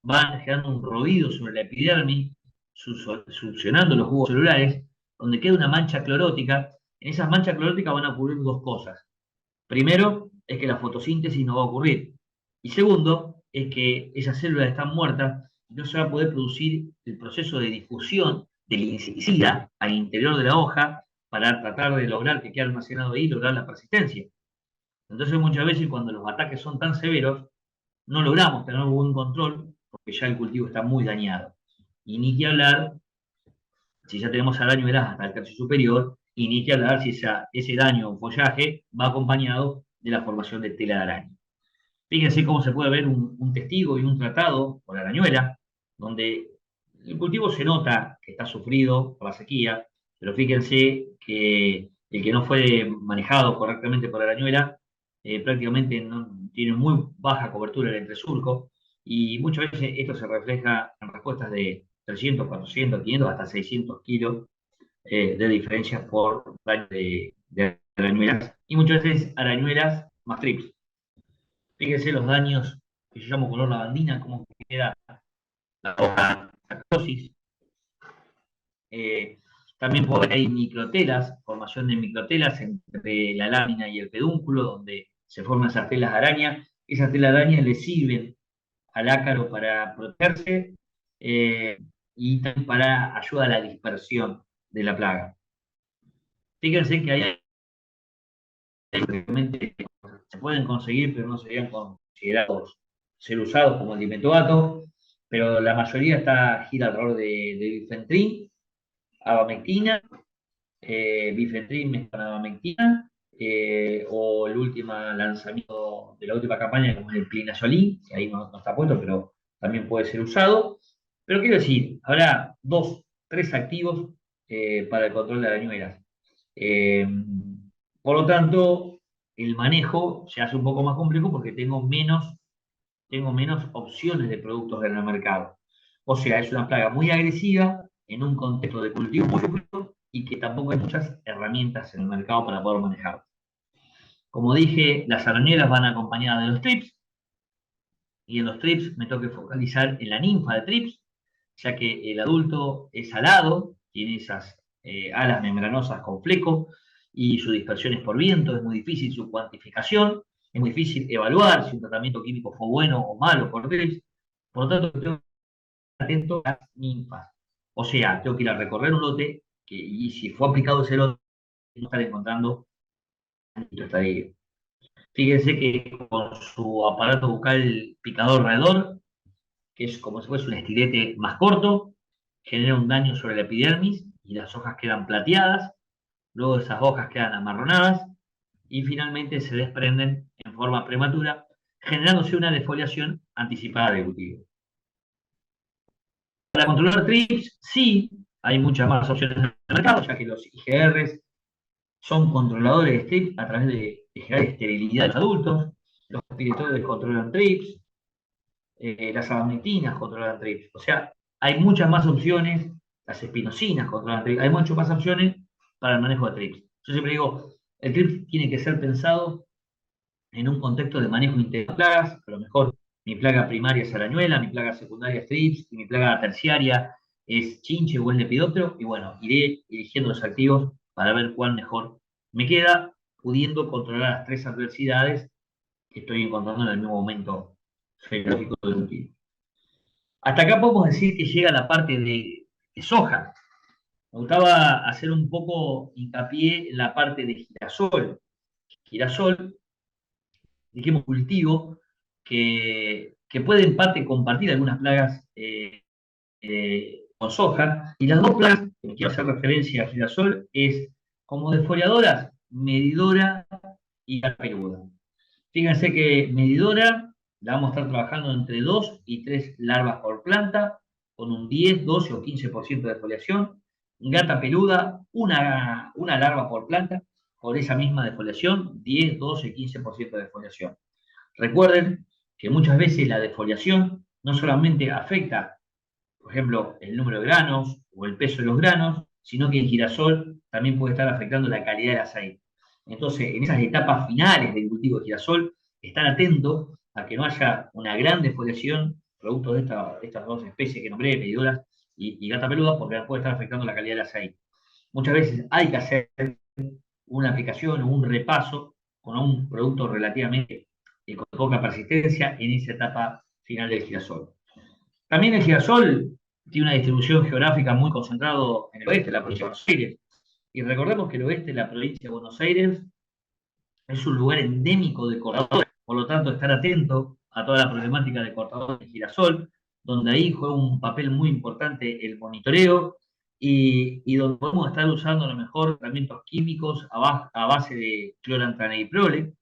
van generando un ruido sobre la epidermis, succionando los jugos celulares, donde queda una mancha clorótica. En esas manchas cloróticas van a ocurrir dos cosas. Primero, es que la fotosíntesis no va a ocurrir. Y segundo, es que esas células están muertas y no se va a poder producir el proceso de difusión del insecticida al interior de la hoja para tratar de lograr que quede almacenado ahí y lograr la persistencia. Entonces muchas veces cuando los ataques son tan severos, no logramos tener un buen control porque ya el cultivo está muy dañado. Y ni que hablar si ya tenemos arañuelas hasta el tercio superior, y ni que hablar si ese daño o follaje va acompañado de la formación de tela de araña. Fíjense cómo se puede ver un testigo y un tratado por arañuela, donde el cultivo se nota que está sufrido por la sequía, pero fíjense que el que no fue manejado correctamente por arañuela prácticamente no, tiene muy baja cobertura del entresurco, y muchas veces esto se refleja en respuestas de 300, 400, 500, hasta 600 kilos de diferencia por daño de arañuelas, y muchas veces arañuelas más trips. Fíjense los daños que yo llamo color lavandina, cómo queda la hoja, la crosis. También hay microtelas, formación de microtelas entre la lámina y el pedúnculo, donde se forman esas telas de araña. Esas telas de araña le sirven al ácaro para protegerse y también para ayudar a la dispersión de la plaga. Fíjense que hay realmente se pueden conseguir, pero no serían considerados ser usados como el dimetoato, pero la mayoría gira alrededor de bifentrin, abamectina, bifentrin mezcla con abamectina, o el último lanzamiento de la última campaña, como es el plinazolín, que ahí no está puesto, pero también puede ser usado. Pero quiero decir, habrá 2, 3 activos para el control de arañuelas. Por lo tanto, el manejo se hace un poco más complejo porque tengo menos opciones de productos en el mercado. O sea, es una plaga muy agresiva en un contexto de cultivo muy duro y que tampoco hay muchas herramientas en el mercado para poder manejar. Como dije, las arañuelas van acompañadas de los trips, y en los trips me tengo que focalizar en la ninfa de trips, ya que el adulto es alado, tiene esas alas membranosas con fleco, y su dispersión es por viento, es muy difícil su cuantificación, es muy difícil evaluar si un tratamiento químico fue bueno o malo por trips. Por lo tanto, tengo atento a las ninfas. O sea, tengo que ir a recorrer un lote y si fue aplicado ese lote, no estar encontrando estadio. Fíjense que con su aparato bucal picador roedor, que es como si fuese un estilete más corto, genera un daño sobre la epidermis y las hojas quedan plateadas, luego esas hojas quedan amarronadas y finalmente se desprenden en forma prematura, generándose una defoliación anticipada del cultivo. Para controlar trips, sí, hay muchas más opciones en el mercado, ya que los IGRs son controladores de trips a través de generar esterilidad de los adultos, los piretoides controlan trips, las abamectinas controlan trips, o sea, hay muchas más opciones, las espinoscinas controlan trips, hay muchas más opciones para el manejo de trips. Yo siempre digo, el trip tiene que ser pensado en un contexto de manejo integral de plagas, a lo mejor mi plaga primaria es arañuela, mi plaga secundaria es trips, y mi plaga terciaria es chinche o es lepidóptero, y bueno, iré eligiendo los activos para ver cuál mejor me queda, pudiendo controlar las tres adversidades que estoy encontrando en el mismo momento geológico del cultivo. Hasta acá podemos decir que llega la parte de soja. Me gustaba hacer un poco hincapié en la parte de girasol. Girasol, dijimos cultivo, que puede en parte compartir algunas plagas con soja, y las dos plagas que quiero hacer referencia a girasol es como defoliadoras, medidora y peluda. Fíjense que medidora la vamos a estar trabajando entre 2 y 3 larvas por planta, con un 10, 12 o 15% de defoliación. Gata peluda, una larva por planta, con esa misma defoliación, 10, 12, 15% de defoliación. Recuerden que muchas veces la defoliación no solamente afecta, por ejemplo, el número de granos o el peso de los granos, sino que el girasol también puede estar afectando la calidad del aceite. Entonces, en esas etapas finales del cultivo de girasol, están atentos a que no haya una gran defoliación producto de estas dos especies que nombré, medidoras y gata peluda, porque puede estar afectando la calidad del aceite. Muchas veces hay que hacer una aplicación o un repaso con un producto relativamente con poca persistencia en esa etapa final del girasol. También el girasol tiene una distribución geográfica muy concentrado en el oeste de la provincia de Buenos Aires. Y recordemos que el oeste de la provincia de Buenos Aires es un lugar endémico de cortadores, por lo tanto estar atento a toda la problemática de cortadores de girasol, donde ahí juega un papel muy importante el monitoreo y donde podemos estar usando a lo mejor tratamientos químicos a base de clorantranehiprole,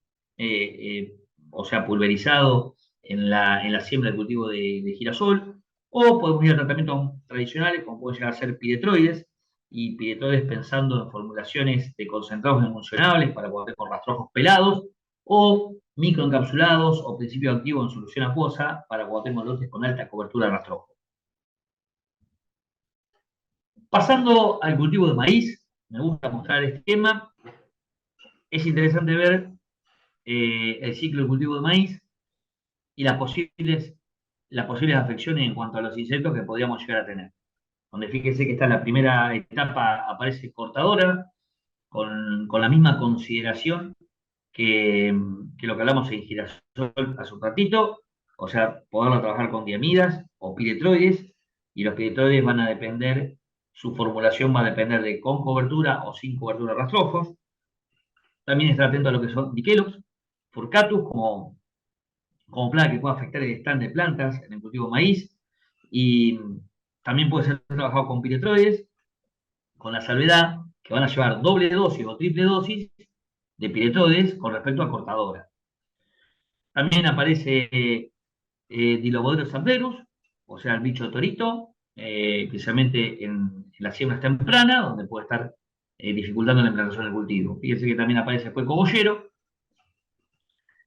o sea, pulverizado en la siembra del cultivo de girasol, o podemos ir a tratamientos tradicionales, como pueden llegar a ser piretroides, y piretroides pensando en formulaciones de concentrados emulsionables para poder con rastrojos pelados, o microencapsulados o principio activo en solución acuosa para cuando tenemos lotes con alta cobertura de rastrojo. Pasando al cultivo de maíz, me gusta mostrar este tema. Es interesante ver el ciclo de cultivo de maíz y las posibles afecciones en cuanto a los insectos que podríamos llegar a tener. Donde fíjense que está en la primera etapa, aparece cortadora, con la misma consideración que lo que hablamos en girasol hace un ratito, o sea, poderlo trabajar con diamidas o piretroides, y los piretroides van a depender, su formulación va a depender de con cobertura o sin cobertura de rastrojos. También estar atento a lo que son diquelos, furcatus, como plaga que puede afectar el stand de plantas en el cultivo de maíz, y también puede ser trabajado con piretroides, con la salvedad que van a llevar doble dosis o triple dosis de piretroides con respecto a cortadora. También aparece Diloboderus amplerus, o sea, el bicho torito, especialmente en la siembra temprana, donde puede estar dificultando la implantación del cultivo. Fíjense que también aparece después cogollero,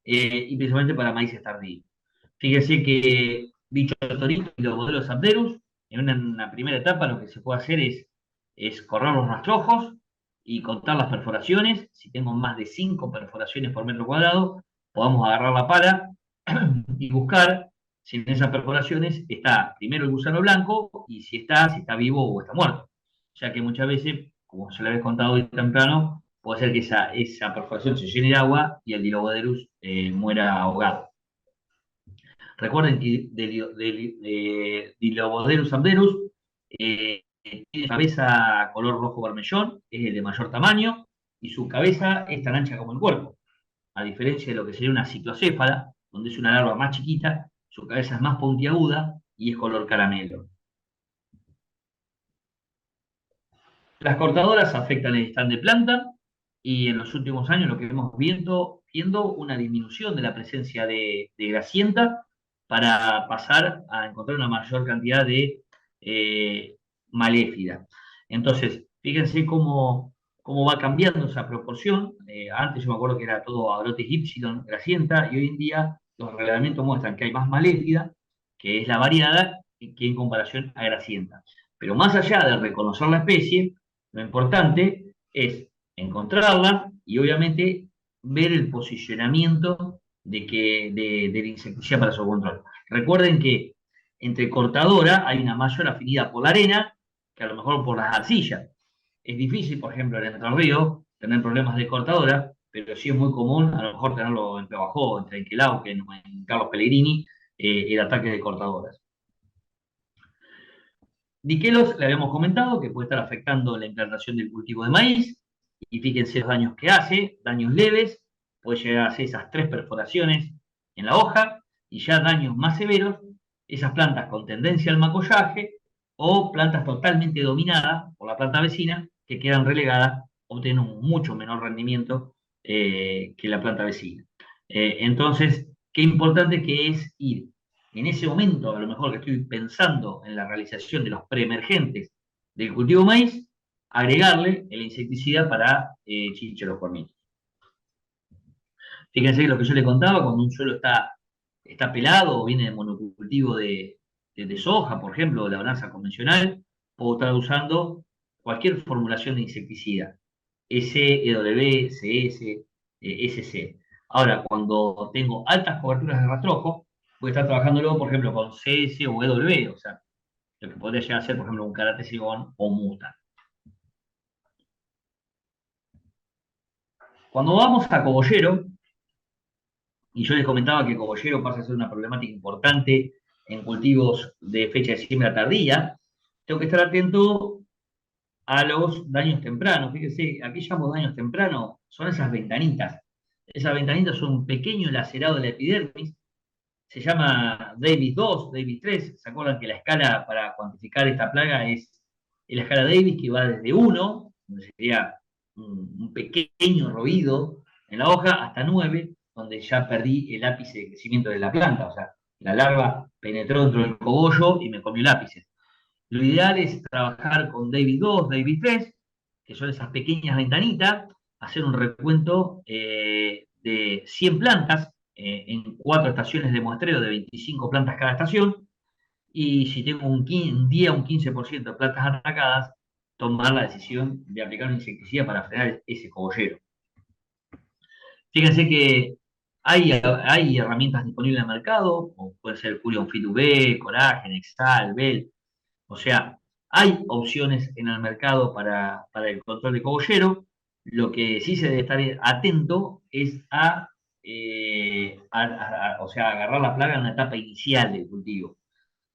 y precisamente para maíz tardío. Fíjense que bicho torito y los modelos amplerus, en una primera etapa lo que se puede hacer es correr los rastrojos y contar las perforaciones. Si tengo más de 5 perforaciones por metro cuadrado, podamos agarrar la pala y buscar si en esas perforaciones está primero el gusano blanco y si está vivo o está muerto. Ya que muchas veces, como se lo había contado hoy temprano, puede ser que esa perforación se llene de agua y el Diloboderus muera ahogado. Recuerden que Dilobodерus amberus tiene cabeza color rojo vermellón, es el de mayor tamaño, y su cabeza es tan ancha como el cuerpo. A diferencia de lo que sería una citocéfala, donde es una larva más chiquita, su cabeza es más puntiaguda y es color caramelo. Las cortadoras afectan el stand de planta y en los últimos años lo que hemos viendo una disminución de la presencia de grasienta para pasar a encontrar una mayor cantidad de maléfida. Entonces, fíjense cómo va cambiando esa proporción. Antes yo me acuerdo que era todo Agrotis Ypsilon, grasienta, y hoy en día los reglamentos muestran que hay más maléfida, que es la variada, que en comparación a grasienta. Pero más allá de reconocer la especie, lo importante es encontrarla y obviamente ver el posicionamiento del insecticida para su control. Recuerden que entre cortadora hay una mayor afinidad por la arena que a lo mejor por las arcillas. Es difícil, por ejemplo, en Entre Ríos tener problemas de cortadora, pero sí es muy común a lo mejor tenerlo en Pehuajó, en Trenquelao, que en Carlos Pellegrini, el ataque de cortadoras. Diquelos, le habíamos comentado que puede estar afectando la implantación del cultivo de maíz, y fíjense los daños que hace, daños leves, puede llegar a hacer esas 3 perforaciones en la hoja, y ya daños más severos, esas plantas con tendencia al macollaje, o plantas totalmente dominadas por la planta vecina, que quedan relegadas, obtienen un mucho menor rendimiento que la planta vecina. Entonces, qué importante que es ir en ese momento, a lo mejor que estoy pensando en la realización de los preemergentes del cultivo de maíz, agregarle el insecticida para chincheros cornitos. Fíjense que lo que yo le contaba, cuando un suelo está pelado o viene de monocultivo de soja, por ejemplo, o labranza convencional, puedo estar usando cualquier formulación de insecticida, SEW, CS, SC. Ahora, cuando tengo altas coberturas de rastrojo, voy a estar trabajando luego, por ejemplo, con CS o EW, o sea, lo que podría llegar a ser, por ejemplo, un karate sigón o muta. Cuando vamos a cogollero, y yo les comentaba que cogollero pasa a ser una problemática importante en cultivos de fecha de siembra tardía, tengo que estar atento a los daños tempranos. Fíjense, aquí llamamos daños tempranos, son esas ventanitas. Esas ventanitas son un pequeño lacerado de la epidermis, se llama Davis 2, Davis 3. ¿Se acuerdan que la escala para cuantificar esta plaga es la escala Davis, que va desde 1, donde sería un pequeño roído en la hoja, hasta 9, donde ya perdí el ápice de crecimiento de la planta? O sea, la larva penetró dentro del cogollo y me comió el ápice. Lo ideal es trabajar con Davis 2, Davis 3, que son esas pequeñas ventanitas, hacer un recuento de 100 plantas en 4 estaciones de muestreo de 25 plantas cada estación, y si tengo un día un 15% de plantas atacadas, tomar la decisión de aplicar un insecticida para frenar ese cogollero. Fíjense que hay herramientas disponibles en el mercado, como puede ser Curion Fit UV, Coragen, Exal, Bell. O sea, hay opciones en el mercado para el control de cogollero. Lo que sí se debe estar atento es o sea, agarrar la plaga en una etapa inicial del cultivo.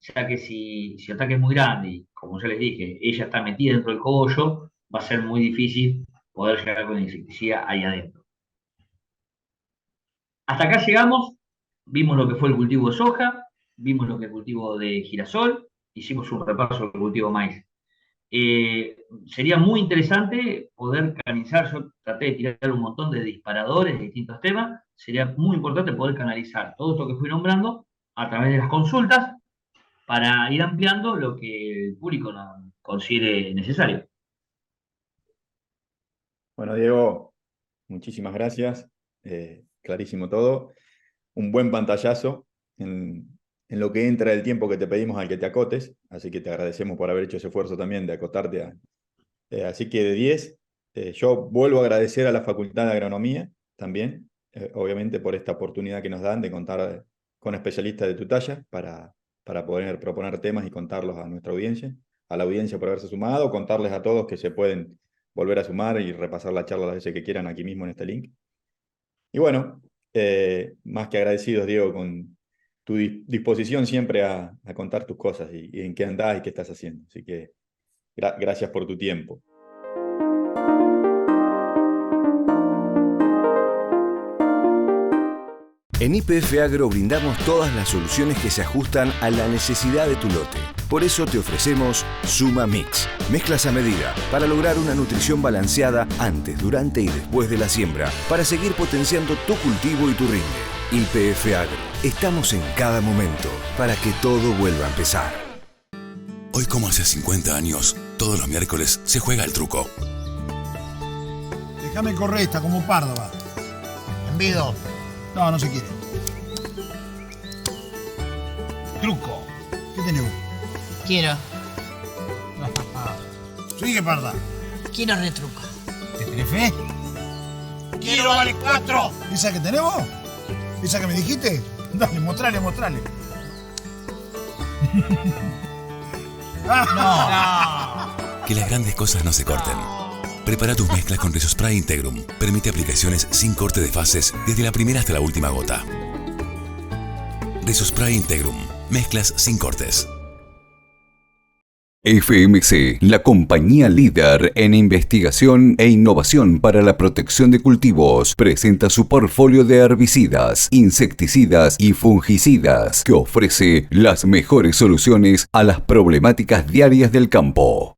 Ya que si el ataque es muy grande y, como ya les dije, ella está metida dentro del cogollo, va a ser muy difícil poder llegar con el insecticida ahí adentro. Hasta acá llegamos, vimos lo que fue el cultivo de soja, vimos lo que es el cultivo de girasol, hicimos un repaso del cultivo de maíz. Sería muy interesante poder canalizar, yo traté de tirar un montón de disparadores de distintos temas, sería muy importante poder canalizar todo esto que fui nombrando a través de las consultas para ir ampliando lo que el público considere necesario. Bueno, Diego, muchísimas gracias. Clarísimo todo. Un buen pantallazo en lo que entra el tiempo que te pedimos al que te acotes, así que te agradecemos por haber hecho ese esfuerzo también de acotarte. Así que de 10, yo vuelvo a agradecer a la Facultad de Agronomía también, obviamente por esta oportunidad que nos dan de contar con especialistas de tu talla para poder proponer temas y contarlos a nuestra audiencia, a la audiencia por haberse sumado, contarles a todos que se pueden volver a sumar y repasar la charla las veces que quieran aquí mismo en este link. Y bueno, más que agradecidos, Diego, tu disposición siempre a contar tus cosas y en qué andás y qué estás haciendo. Así que gracias por tu tiempo. En YPF Agro brindamos todas las soluciones que se ajustan a la necesidad de tu lote. Por eso te ofrecemos Suma Mix, mezclas a medida, para lograr una nutrición balanceada antes, durante y después de la siembra, para seguir potenciando tu cultivo y tu rinde. YPF Agro, estamos en cada momento, para que todo vuelva a empezar. Hoy, como hace 50 años, todos los miércoles se juega al truco. Déjame correr esta como Párdoba. Envido. No, no se quiere. Truco. ¿Qué tenés vos? Quiero. Sigue, Parda. Quiero retruco. ¿Te tenés fe? Quiero vale 4. ¿Esa que tenés vos? ¿Esa que me dijiste? Dale, mostrale. Que las grandes cosas no se corten. Prepara tus mezclas con Resospray Integrum. Permite aplicaciones sin corte de fases desde la primera hasta la última gota. Resospray Integrum. Mezclas sin cortes. FMC, la compañía líder en investigación e innovación para la protección de cultivos, presenta su portfolio de herbicidas, insecticidas y fungicidas que ofrece las mejores soluciones a las problemáticas diarias del campo.